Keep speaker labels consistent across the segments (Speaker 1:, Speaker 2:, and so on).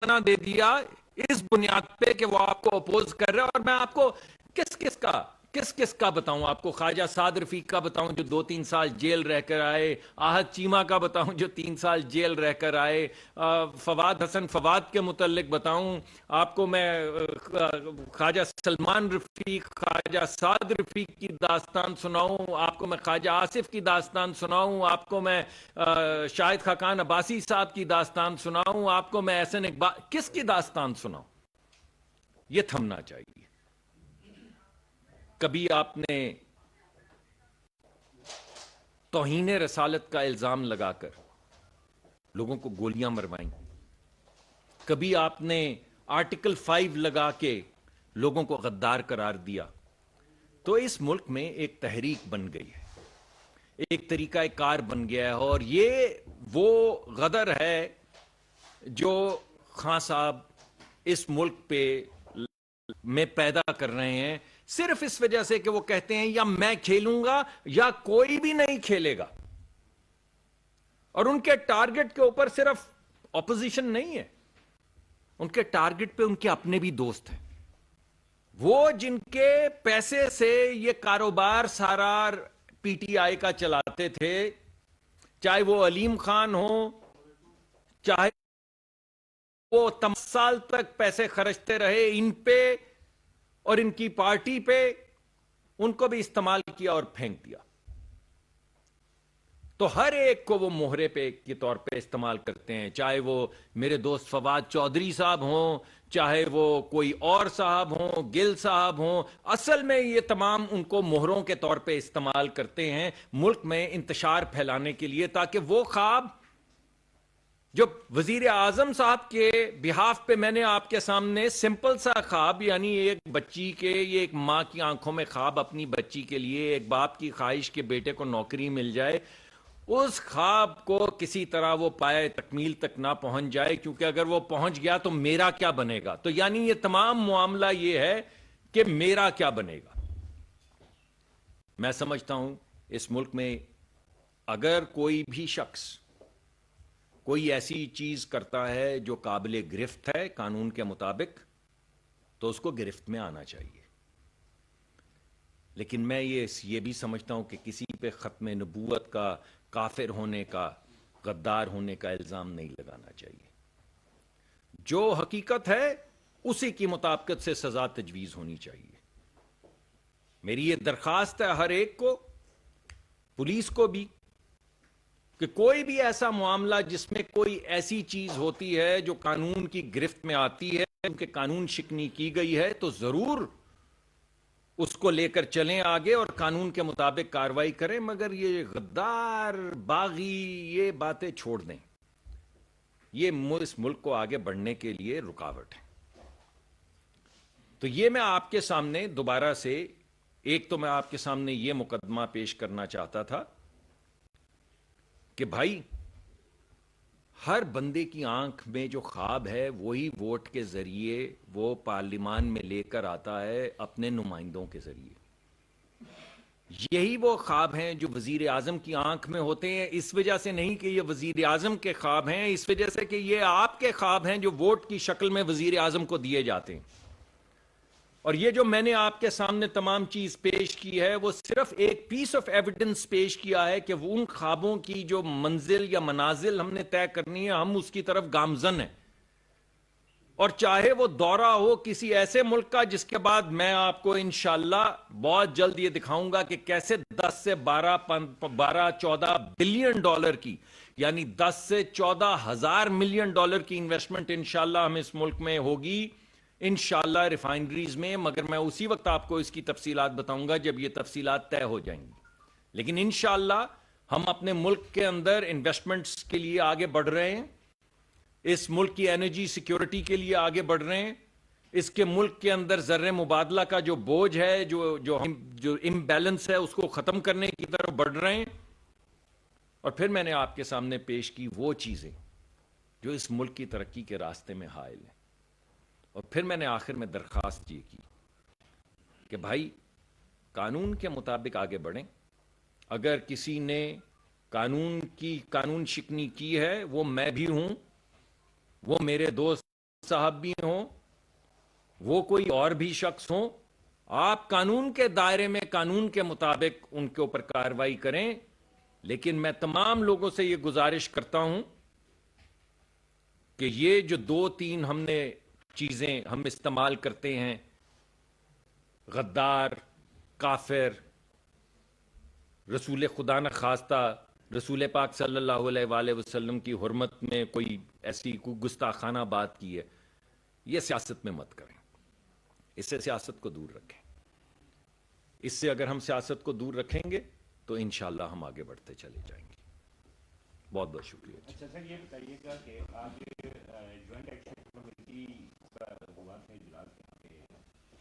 Speaker 1: بنا دے دیا اس بنیاد پہ کہ وہ آپ کو اپوز کر رہے ہیں. اور میں آپ کو کس کس کا بتاؤں؟ آپ کو خواجہ سعد رفیق کا بتاؤں جو 2-3 سال جیل رہ کر آئے، آحد چیمہ کا بتاؤں جو 3 سال جیل رہ کر آئے، فواد حسن فواد کے متعلق بتاؤں آپ کو میں، خواجہ سلمان رفیق، خواجہ سعد رفیق کی داستان سناؤں آپ کو، میں خواجہ آصف کی داستان سناؤں آپ کو، میں شاہد خاقان عباسی صاحب کی داستان سناؤں آپ کو، میں احسن اقبال، کس کی داستان سناؤں؟ یہ تھمنا چاہیے. کبھی آپ نے توہین رسالت کا الزام لگا کر لوگوں کو گولیاں مروائیں، کبھی آپ نے آرٹیکل 5 لگا کے لوگوں کو غدار قرار دیا، تو اس ملک میں ایک تحریک بن گئی ہے، ایک طریقہ کار بن گیا ہے. اور یہ وہ غدر ہے جو خان صاحب اس ملک پہ میں پیدا کر رہے ہیں، صرف اس وجہ سے کہ وہ کہتے ہیں یا میں کھیلوں گا یا کوئی بھی نہیں کھیلے گا. اور ان کے ٹارگٹ کے اوپر صرف اپوزیشن نہیں ہے، ان کے ٹارگٹ پہ ان کے اپنے بھی دوست ہیں، وہ جن کے پیسے سے یہ کاروبار سارا پی ٹی آئی کا چلاتے تھے، چاہے وہ علیم خان ہو، چاہے وہ تم سال تک پیسے خرچتے رہے ان پہ اور ان کی پارٹی پہ، ان کو بھی استعمال کیا اور پھینک دیا. تو ہر ایک کو وہ مہرے پہ کے طور پہ استعمال کرتے ہیں، چاہے وہ میرے دوست فواد چودھری صاحب ہوں، چاہے وہ کوئی اور صاحب ہوں، گل صاحب ہوں. اصل میں یہ تمام ان کو مہروں کے طور پہ استعمال کرتے ہیں ملک میں انتشار پھیلانے کے لیے، تاکہ وہ خواب جو وزیر اعظم صاحب کے بہاف پہ میں نے آپ کے سامنے سمپل سا خواب، یعنی ایک بچی کے، یہ ایک ماں کی آنکھوں میں خواب اپنی بچی کے لیے، ایک باپ کی خواہش کے بیٹے کو نوکری مل جائے، اس خواب کو کسی طرح وہ پائے تکمیل تک نہ پہنچ جائے، کیونکہ اگر وہ پہنچ گیا تو میرا کیا بنے گا. تو یعنی یہ تمام معاملہ یہ ہے کہ میرا کیا بنے گا. میں سمجھتا ہوں اس ملک میں اگر کوئی بھی شخص کوئی ایسی چیز کرتا ہے جو قابل گرفت ہے قانون کے مطابق، تو اس کو گرفت میں آنا چاہیے. لیکن میں یہ بھی سمجھتا ہوں کہ کسی پہ ختم نبوت کا، کافر ہونے کا، غدار ہونے کا الزام نہیں لگانا چاہیے. جو حقیقت ہے اسی کی مطابقت سے سزا تجویز ہونی چاہیے. میری یہ درخواست ہے ہر ایک کو، پولیس کو بھی، کہ کوئی بھی ایسا معاملہ جس میں کوئی ایسی چیز ہوتی ہے جو قانون کی گرفت میں آتی ہے، کہ قانون شکنی کی گئی ہے، تو ضرور اس کو لے کر چلیں آگے اور قانون کے مطابق کاروائی کریں. مگر یہ غدار، باغی، یہ باتیں چھوڑ دیں، یہ اس ملک کو آگے بڑھنے کے لیے رکاوٹ ہے. تو یہ میں آپ کے سامنے دوبارہ سے، ایک تو میں آپ کے سامنے یہ مقدمہ پیش کرنا چاہتا تھا کہ بھائی ہر بندے کی آنکھ میں جو خواب ہے وہی ووٹ کے ذریعے وہ پارلیمان میں لے کر آتا ہے اپنے نمائندوں کے ذریعے. یہی وہ خواب ہیں جو وزیر اعظم کی آنکھ میں ہوتے ہیں. اس وجہ سے نہیں کہ یہ وزیر اعظم کے خواب ہیں، اس وجہ سے کہ یہ آپ کے خواب ہیں جو ووٹ کی شکل میں وزیر اعظم کو دیے جاتے ہیں. اور یہ جو میں نے آپ کے سامنے تمام چیز پیش کی ہے، وہ صرف ایک پیس آف ایویڈنس پیش کیا ہے کہ وہ ان خوابوں کی جو منزل یا منازل ہم نے طے کرنی ہے، ہم اس کی طرف گامزن ہیں. اور چاہے وہ دورہ ہو کسی ایسے ملک کا جس کے بعد میں آپ کو انشاءاللہ بہت جلد یہ دکھاؤں گا کہ کیسے 10 سے 14 بلین ڈالر کی، یعنی 10 سے 14 ہزار ملین ڈالر کی انویسٹمنٹ انشاءاللہ ہم اس ملک میں ہوگی، انشاءاللہ ریفائنریز میں. مگر میں اسی وقت آپ کو اس کی تفصیلات بتاؤں گا جب یہ تفصیلات طے ہو جائیں گی. لیکن انشاءاللہ ہم اپنے ملک کے اندر انویسٹمنٹس کے لیے آگے بڑھ رہے ہیں، اس ملک کی انرجی سیکیورٹی کے لیے آگے بڑھ رہے ہیں، اس کے ملک کے اندر زر مبادلہ کا جو بوجھ ہے، جو امبیلنس ہے، اس کو ختم کرنے کی طرف بڑھ رہے ہیں. اور پھر میں نے آپ کے سامنے پیش کی وہ چیزیں جو اس ملک کی ترقی کے راستے میں حائل ہیں. اور پھر میں نے آخر میں درخواست یہ کی کہ بھائی قانون کے مطابق آگے بڑھیں. اگر کسی نے قانون شکنی کی ہے، وہ میں بھی ہوں، وہ میرے دوست صاحب بھی ہوں, وہ کوئی اور بھی شخص ہوں, آپ قانون کے دائرے میں قانون کے مطابق ان کے اوپر کارروائی کریں. لیکن میں تمام لوگوں سے یہ گزارش کرتا ہوں کہ یہ جو 2-3 ہم نے چیزیں ہم استعمال کرتے ہیں, غدار, کافر, رسول خدا نہ خواستہ رسول پاک صلی اللہ علیہ وآلہ وسلم کی حرمت میں کوئی ایسی کوئی گستاخانہ بات کی ہے, یہ سیاست میں مت کریں. اس سے سیاست کو دور رکھیں. اس سے اگر ہم سیاست کو دور رکھیں گے تو انشاءاللہ ہم آگے بڑھتے چلے جائیں گے. بہت بہت شکریہ.
Speaker 2: اچھا سر، یہ بتائیے گا کہ آج جوائنٹ ایکشن کمیٹی کا ہوا تھا اجلاس یہاں پہ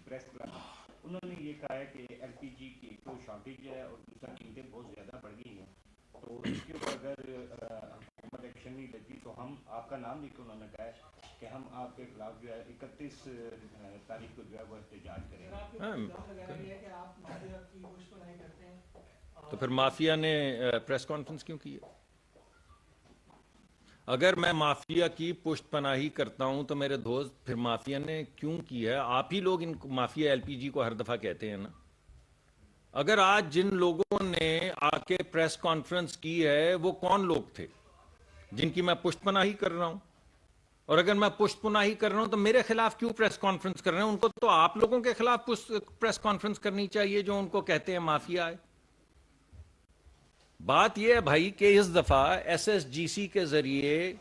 Speaker 2: پریس کلب، انہوں نے یہ کہا ہے کہ ایل پی جی کی ایک تو شارٹیج ہے اور دوسرا قیمتیں بہت زیادہ بڑھ گئی ہیں، تو اس کے اوپر اگر حکومت ایکشن نہیں لیتی تو ہم آپ کا نام لکھ کے انہوں نے کہا ہے کہ ہم آپ کے خلاف جو ہے 31 تاریخ کو جو ہے وہ احتجاج کریں گے.
Speaker 1: تو پھر مافیا نے پریس کانفرنس کیوں کی ہے؟ اگر میں مافیا کی پشت پناہی کرتا ہوں تو میرے دوست پھر مافیا نے کیوں کی ہے؟ آپ ہی لوگ ان مافیا ایل پی جی کو ہر دفعہ کہتے ہیں نا. اگر آج جن لوگوں نے آ کے پریس کانفرنس کی ہے وہ کون لوگ تھے جن کی میں پشت پناہی کر رہا ہوں؟ اور اگر میں پشت پناہی کر رہا ہوں تو میرے خلاف کیوں پریس کانفرنس کر رہے ہیں؟ ان کو تو آپ لوگوں کے خلاف پریس کانفرنس کرنی چاہیے جو ان کو کہتے ہیں مافیا ہے. بات یہ ہے بھائی کہ اس دفعہ ایس ایس جی سی کے ذریعے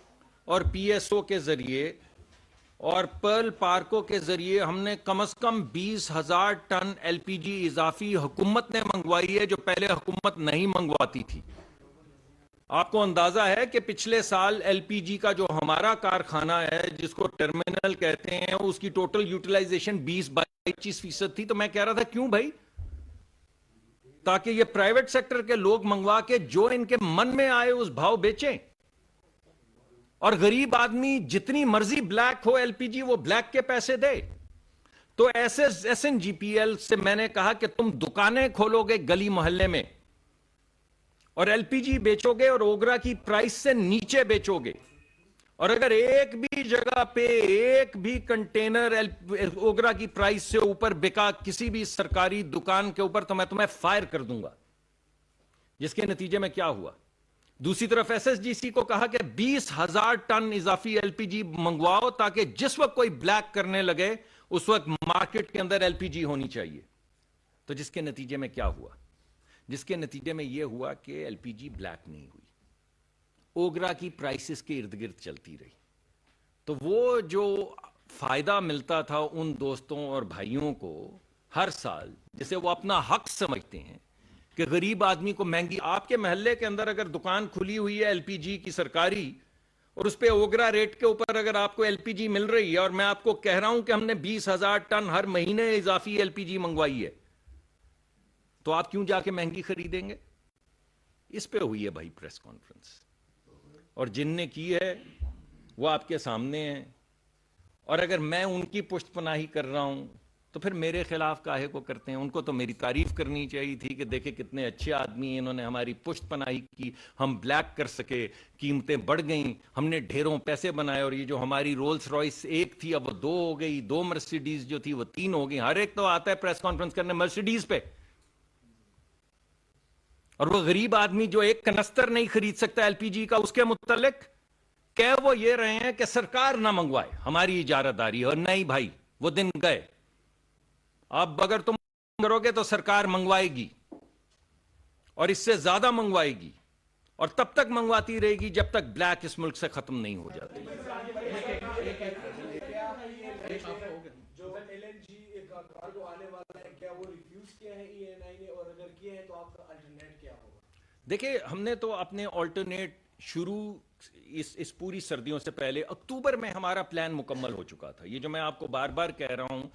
Speaker 1: اور پی ایس او کے ذریعے اور پرل پارکو کے ذریعے ہم نے کم از کم 20,000 ٹن ایل پی جی اضافی حکومت نے منگوائی ہے جو پہلے حکومت نہیں منگواتی تھی. آپ کو اندازہ ہے کہ پچھلے سال ایل پی جی کا جو ہمارا کارخانہ ہے جس کو ٹرمینل کہتے ہیں اس کی ٹوٹل یوٹیلائزیشن 20-25% تھی. تو میں کہہ رہا تھا کیوں بھائی؟ تاکہ یہ پرائیویٹ سیکٹر کے لوگ منگوا کے جو ان کے من میں آئے اس بھاؤ بیچیں اور غریب آدمی جتنی مرضی بلیک ہو ایل پی جی وہ بلیک کے پیسے دے. تو S N G P L سے میں نے کہا کہ تم دکانیں کھولو گے گلی محلے میں اور ایل پی جی بیچو گے اور اوگرا کی پرائس سے نیچے بیچو گے, اور اگر ایک بھی جگہ پہ ایک بھی کنٹینر اوگرا کی پرائس سے اوپر بکا کسی بھی سرکاری دکان کے اوپر تو میں تمہیں فائر کر دوں گا. جس کے نتیجے میں کیا ہوا؟ دوسری طرف ایس ایس جی سی کو کہا کہ 20,000 ٹن اضافی ایل پی جی منگواؤ تاکہ جس وقت کوئی بلیک کرنے لگے اس وقت مارکیٹ کے اندر ایل پی جی ہونی چاہیے. تو جس کے نتیجے میں کیا ہوا؟ جس کے نتیجے میں یہ ہوا کہ ایل پی جی بلیک نہیں ہوئی, اوگرا کی پرائسز کے ارد گرد چلتی رہی. تو وہ جو فائدہ ملتا تھا ان دوستوں اور بھائیوں کو ہر سال, جسے وہ اپنا حق سمجھتے ہیں کہ غریب آدمی کو مہنگی, آپ کے محلے کے اندر اگر دکان کھلی ہوئی ہے ایل پی جی کی سرکاری اور اس پہ اوگرا ریٹ کے اوپر اگر آپ کو ایل پی جی مل رہی ہے اور میں آپ کو کہہ رہا ہوں کہ ہم نے 20,000 ٹن ہر مہینے اضافی ایل پی جی منگوائی ہے, تو آپ کیوں جا کے مہنگی خریدیں گے؟ اس پہ ہوئی ہے بھائی پریس کانفرنس, اور جن نے کی ہے وہ آپ کے سامنے ہیں. اور اگر میں ان کی پشت پناہی کر رہا ہوں تو پھر میرے خلاف کاہے کو کرتے ہیں؟ ان کو تو میری تعریف کرنی چاہیے تھی کہ دیکھیں کتنے اچھے آدمی ہیں, انہوں نے ہماری پشت پناہی کی, ہم بلیک کر سکے, قیمتیں بڑھ گئیں, ہم نے ڈھیروں پیسے بنائے, اور یہ جو ہماری رولز رائس ایک تھی اب وہ 2 ہو گئی, 2 مرسیڈیز جو تھی وہ 3 ہو گئی. ہر ایک تو آتا ہے پریس کانفرنس کرنے مرسیڈیز پہ, اور وہ غریب آدمی جو ایک کنستر نہیں خرید سکتا ایل پی جی کا, اس کے متعلق کہہ وہ یہ رہے ہیں کہ سرکار نہ منگوائے ہماری اجارہ داری. اور نہیں بھائی, وہ دن گئے. اب اگر تم کرو گے تو سرکار منگوائے گی اور اس سے زیادہ منگوائے گی, اور تب تک منگواتی رہے گی جب تک بلیک اس ملک سے ختم نہیں ہو جاتی.
Speaker 3: جو ایل این جی کا کارگو آنے والا ہے کیا وہ ریفیوز کیا ہے ای این آئی نے, اور اگر کیا ہے تو آپ کا الٹرنیٹ کیا ہوگا؟
Speaker 1: دیکھیں ہم نے تو اپنے آلٹرنیٹ شروع اس پوری سردیوں سے پہلے اکتوبر میں ہمارا پلان مکمل ہو چکا تھا. یہ جو میں آپ کو بار بار کہہ رہا ہوں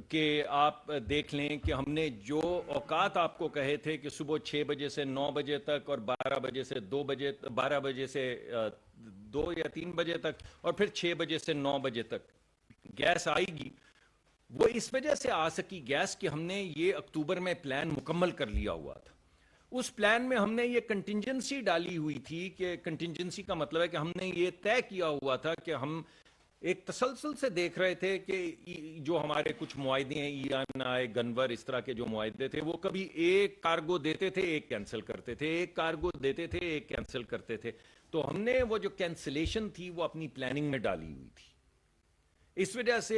Speaker 1: کہ آپ دیکھ لیں کہ ہم نے جو اوقات آپ کو کہے تھے کہ صبح 6 بجے سے 9 بجے تک اور 12 بجے سے 2 بجے 12 بجے سے 2 یا 3 بجے تک اور پھر 6 بجے سے 9 بجے تک گیس آئے گی, وہ اس وجہ سے آ سکی گیس کہ ہم نے یہ اکتوبر میں پلان مکمل کر لیا ہوا تھا. اس پلان میں ہم نے یہ کنٹینجنسی ڈالی ہوئی تھی کہ کنٹینجنسی کا مطلب ہے کہ ہم نے یہ طے کیا ہوا تھا کہ ہم ایک تسلسل سے دیکھ رہے تھے کہ جو ہمارے کچھ معاہدے ہیں، ایران آئے، گنور، اس طرح کے جو معاہدے تھے، وہ کبھی ایک کارگو دیتے تھے، ایک کینسل کرتے تھے، ایک کارگو دیتے تھے، ایک کینسل کرتے تھے. تو ہم نے وہ جو کینسلیشن تھی وہ اپنی پلاننگ میں ڈالی ہوئی تھی. اس وجہ سے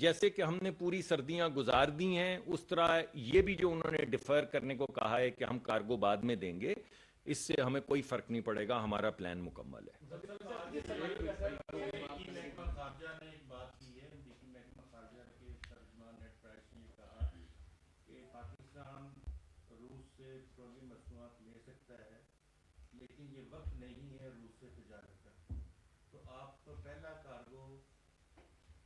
Speaker 1: جیسے کہ ہم نے پوری سردیاں گزار دی ہیں، اس طرح یہ بھی جو انہوں نے ڈیفر کرنے کو کہا ہے کہ ہم کارگو بعد میں دیں گے، اس سے ہمیں کوئی فرق نہیں پڑے گا، ہمارا پلان مکمل ہے.
Speaker 4: محکمہ خارجہ نے ایک بات کی ہے، لیکن محکمہ خارجہ کے ترجمان نیٹ پرائس نے کہا کہ پاکستان روس سے پیٹرولیم مصنوعات لے سکتا ہے، لیکن یہ وقت نہیں ہے روس سے تجارت کا. تو آپ پہلا کارگو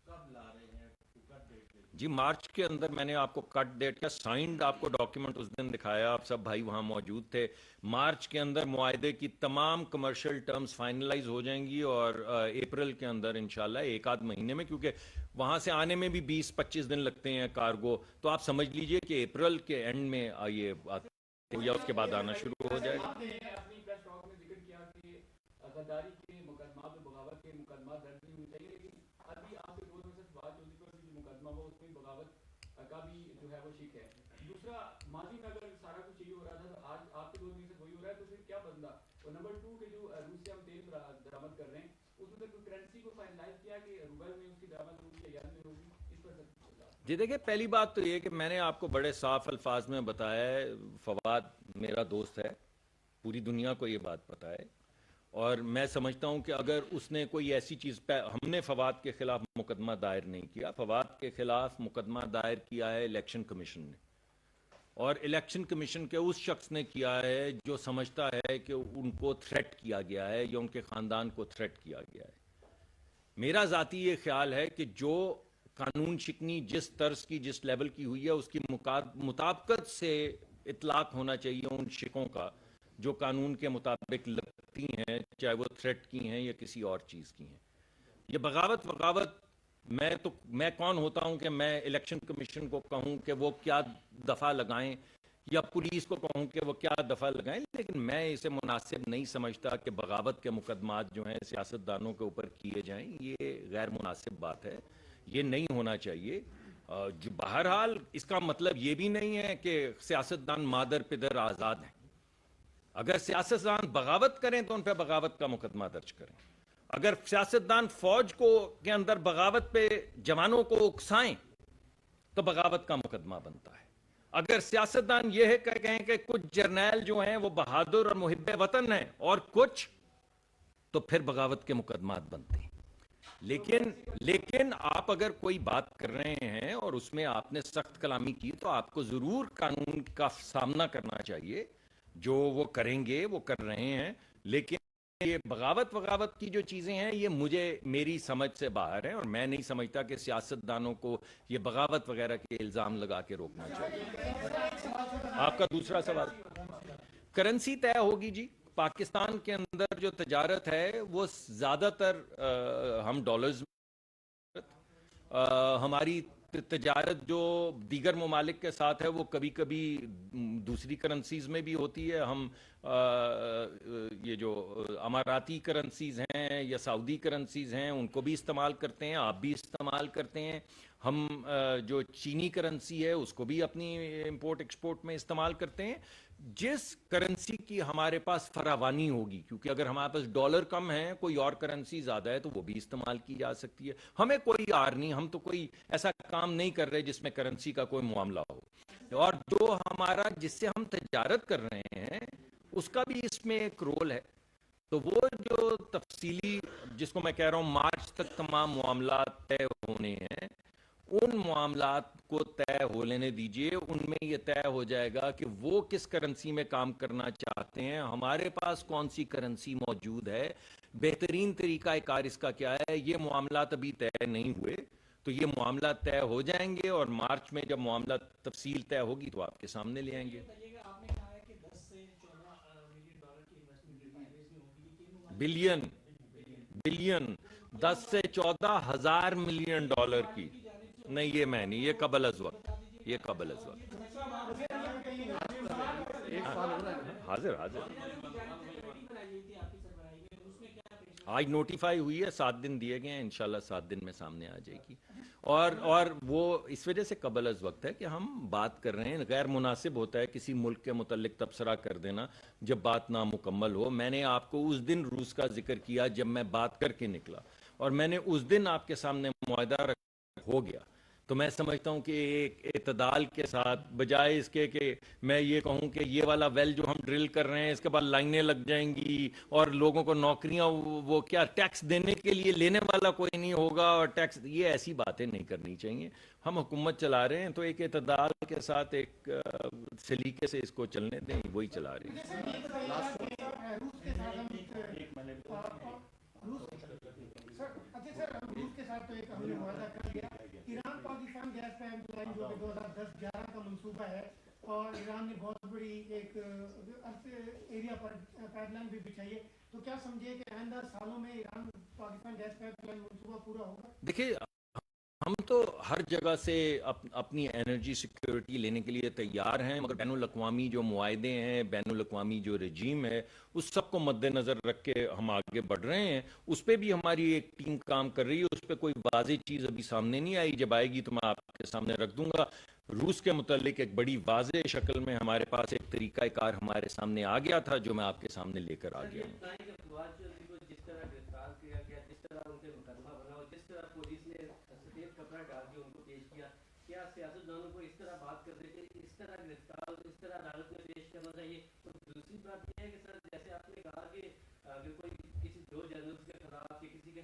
Speaker 4: کب لا رہے ہیں؟ کب ڈیٹ؟
Speaker 1: جی مارچ کے اندر میں نے آپ کو کٹ ڈیٹ کا سائنڈ آپ کو ڈاکیومنٹ اس دن دکھایا، آپ سب بھائی وہاں موجود تھے. مارچ کے اندر معاہدے کی تمام کمرشل ٹرمز فائنلائز ہو جائیں گی، اور اپریل کے اندر انشاءاللہ ایک آدھ مہینے میں، کیونکہ وہاں سے آنے میں بھی 20-25 دن لگتے ہیں کارگو، تو آپ سمجھ لیجئے کہ اپریل کے اینڈ میں یہ یا اس کے بعد آنا شروع ہو جائے گا.
Speaker 5: آپ نے اپنی پریس ٹاک میں ذکر کیا کہ غداری کے مقدمات میں بغاوت کے مقدمات درج نہیں ہونے چاہیے، لیکن ابھی آپ کے دور میں صرف بات جو ذکر جو مقدمہ وہ اس میں بغاوت کا بھی جو ہے وہ شک ہے. دوسرا، ماضی میں اگر سارا کچھ یہی ہو رہا تھا تو آج آپ کے دور میں صرف وہی ہو رہا ہے، تو پھر کیا بدلا؟ اور نمبر 2 کہ جو روس سے ہم تیل درآمد کر رہے ہیں، اس میں کوئی کرنسی کو فائنلائز کیا کہ روبل میں اس کی درآمد ہوگی یا ین میں ہوگی؟ اس پر
Speaker 1: جی دیکھیں، پہلی بات تو یہ کہ میں نے آپ کو بڑے صاف الفاظ میں بتایا ہے، فواد میرا دوست ہے، پوری دنیا کو یہ بات پتہ ہے، اور میں سمجھتا ہوں کہ اگر اس نے کوئی ایسی چیز ہم نے فواد کے خلاف مقدمہ دائر نہیں کیا. فواد کے خلاف مقدمہ دائر کیا ہے الیکشن کمیشن نے، اور الیکشن کمیشن کے اس شخص نے کیا ہے جو سمجھتا ہے کہ ان کو تھریٹ کیا گیا ہے یا ان کے خاندان کو تھریٹ کیا گیا ہے. میرا ذاتی یہ خیال ہے کہ جو قانون شکنی جس طرز کی جس لیول کی ہوئی ہے، اس کی مطابقت سے اطلاق ہونا چاہیے ان شکوں کا جو قانون کے مطابق لگتی ہیں، چاہے وہ تھریٹ کی ہیں یا کسی اور چیز کی ہیں. یہ بغاوت میں کون ہوتا ہوں کہ میں الیکشن کمیشن کو کہوں کہ وہ کیا دفعہ لگائیں، یا پولیس کو کہوں کہ وہ کیا دفعہ لگائیں، لیکن میں اسے مناسب نہیں سمجھتا کہ بغاوت کے مقدمات جو ہیں سیاستدانوں کے اوپر کیے جائیں. یہ غیر مناسب بات ہے، یہ نہیں ہونا چاہیے. بہرحال اس کا مطلب یہ بھی نہیں ہے کہ سیاستدان مادر پدر آزاد ہیں. اگر سیاستدان بغاوت کریں تو ان پہ بغاوت کا مقدمہ درج کریں. اگر سیاستدان فوج کے اندر بغاوت پہ جوانوں کو اکسائیں تو بغاوت کا مقدمہ بنتا ہے. اگر سیاستدان یہ ہے کہ کہیں کہ کچھ جرنیل جو ہیں وہ بہادر اور محب وطن ہیں اور کچھ، تو پھر بغاوت کے مقدمات بنتے ہیں. لیکن آپ اگر کوئی بات کر رہے ہیں اور اس میں آپ نے سخت کلامی کی تو آپ کو ضرور قانون کا سامنا کرنا چاہیے. جو وہ کریں گے وہ کر رہے ہیں، لیکن یہ بغاوت کی جو چیزیں ہیں یہ میری سمجھ سے باہر ہیں، اور میں نہیں سمجھتا کہ سیاستدانوں کو یہ بغاوت وغیرہ کے الزام لگا کے روکنا چاہیے. آپ کا دوسرا سوال، کرنسی طے ہوگی. جی پاکستان کے اندر جو تجارت ہے وہ زیادہ تر ہم ڈالرز، ہماری تجارت جو دیگر ممالک کے ساتھ ہے وہ کبھی کبھی دوسری کرنسیز میں بھی ہوتی ہے. ہم یہ جو اماراتی کرنسیز ہیں یا سعودی کرنسیز ہیں ان کو بھی استعمال کرتے ہیں، آپ بھی استعمال کرتے ہیں. ہم جو چینی کرنسی ہے اس کو بھی اپنی امپورٹ ایکسپورٹ میں استعمال کرتے ہیں. جس کرنسی کی ہمارے پاس فراوانی ہوگی، کیونکہ اگر ہمارے پاس ڈالر کم ہے، کوئی اور کرنسی زیادہ ہے، تو وہ بھی استعمال کی جا سکتی ہے. ہمیں کوئی آر نہیں، ہم تو کوئی ایسا کام نہیں کر رہے جس میں کرنسی کا کوئی معاملہ ہو. اور جو ہمارا جس سے ہم تجارت کر رہے ہیں اس کا بھی اس میں ایک رول ہے. تو وہ جو تفصیلی جس کو میں کہہ رہا ہوں مارچ تک تمام معاملات طے ہونے ہیں، ان معاملات کو طے ہو لینے دیجئے. ان میں یہ طے ہو جائے گا کہ وہ کس کرنسی میں کام کرنا چاہتے ہیں، ہمارے پاس کون سی کرنسی موجود ہے، بہترین طریقہ کار اس کا کیا ہے. یہ معاملات ابھی طے نہیں ہوئے، تو یہ معاملات طے ہو جائیں گے، اور مارچ میں جب معاملات تفصیل طے ہوگی تو آپ کے سامنے لے آئیں گے.
Speaker 3: آپ نے کہا ہے کہ 10 سے 14 ملین ڈالر کی انویسٹمنٹ
Speaker 1: بلین 10 سے 14 ہزار ملین ڈالر کی نہیں، یہ میں نہیں، یہ قبل از وقت، یہ قبل از وقت. حاضر آج نوٹیفائی ہوئی ہے, 7 دن دیے گئے ہیں, انشاءاللہ 7 دن میں سامنے آ جائے گی. اور وہ اس وجہ سے قبل از وقت ہے کہ ہم بات کر رہے ہیں. غیر مناسب ہوتا ہے کسی ملک کے متعلق تبصرہ کر دینا جب بات نامکمل ہو. میں نے آپ کو اس دن روس کا ذکر کیا جب میں بات کر کے نکلا, اور میں نے اس دن آپ کے سامنے معاہدہ ہو گیا. تو میں سمجھتا ہوں کہ ایک اعتدال کے ساتھ, بجائے اس کے کہ میں یہ کہوں کہ یہ والا ویل جو ہم ڈرل کر رہے ہیں اس کے بعد لائنیں لگ جائیں گی اور لوگوں کو نوکریاں, وہ کیا ٹیکس دینے کے لیے لینے والا کوئی نہیں ہوگا, اور ٹیکس, یہ ایسی باتیں نہیں کرنی چاہیے. ہم حکومت چلا رہے ہیں تو ایک اعتدال کے ساتھ ایک سلیقے سے اس کو چلنے دیں, وہی چلا رہے ہیں.
Speaker 6: روس کے ساتھ تو ایک ہم نے معاہدہ کر لیا. Iran Pakistan gas pipe line جو کہ 2010-11 کا منصوبہ ہے, اور ایران نے بہت بڑی ایک ایریا پر پائپ لائن بھی بچھائی ہے, تو کیا سمجھے کہ آئندہ سالوں میں Iran Pakistan gas pipe line منصوبہ پورا ہوگا؟
Speaker 1: دیکھیے, ہم تو ہر جگہ سے اپنی انرجی سیکیورٹی لینے کے لیے تیار ہیں, مگر بین الاقوامی جو معاہدے ہیں, بین الاقوامی جو رجیم ہے, اس سب کو مد نظر رکھ کے ہم آگے بڑھ رہے ہیں. اس پہ بھی ہماری ایک ٹیم کام کر رہی ہے. اس پہ کوئی واضح چیز ابھی سامنے نہیں آئی, جب آئے گی تو میں آپ کے سامنے رکھ دوں گا. روس کے متعلق ایک بڑی واضح شکل میں ہمارے پاس ایک طریقہ کار ہمارے سامنے آ گیا تھا, جو میں آپ کے سامنے لے کر آ گیا ہوں.
Speaker 5: جس طرح گرفتار کیا گیا, جس طرح ان سے مقدمہ بنا, اور جس طرح پولیس نے سفید کپڑا ڈال کے ان کو پیش کیا, کیا سیاستدانوں کو اس طرح بات کرتے تھے, اس طرح گرفتار, اس طرح عدالت میں پیش کرنا چاہیے؟ اور دوسری بات یہ ہے کہ سر, جیسے آپ نے کہا کہ اگر کوئی کسی دو جرنلز کے خلاف یا کسی کے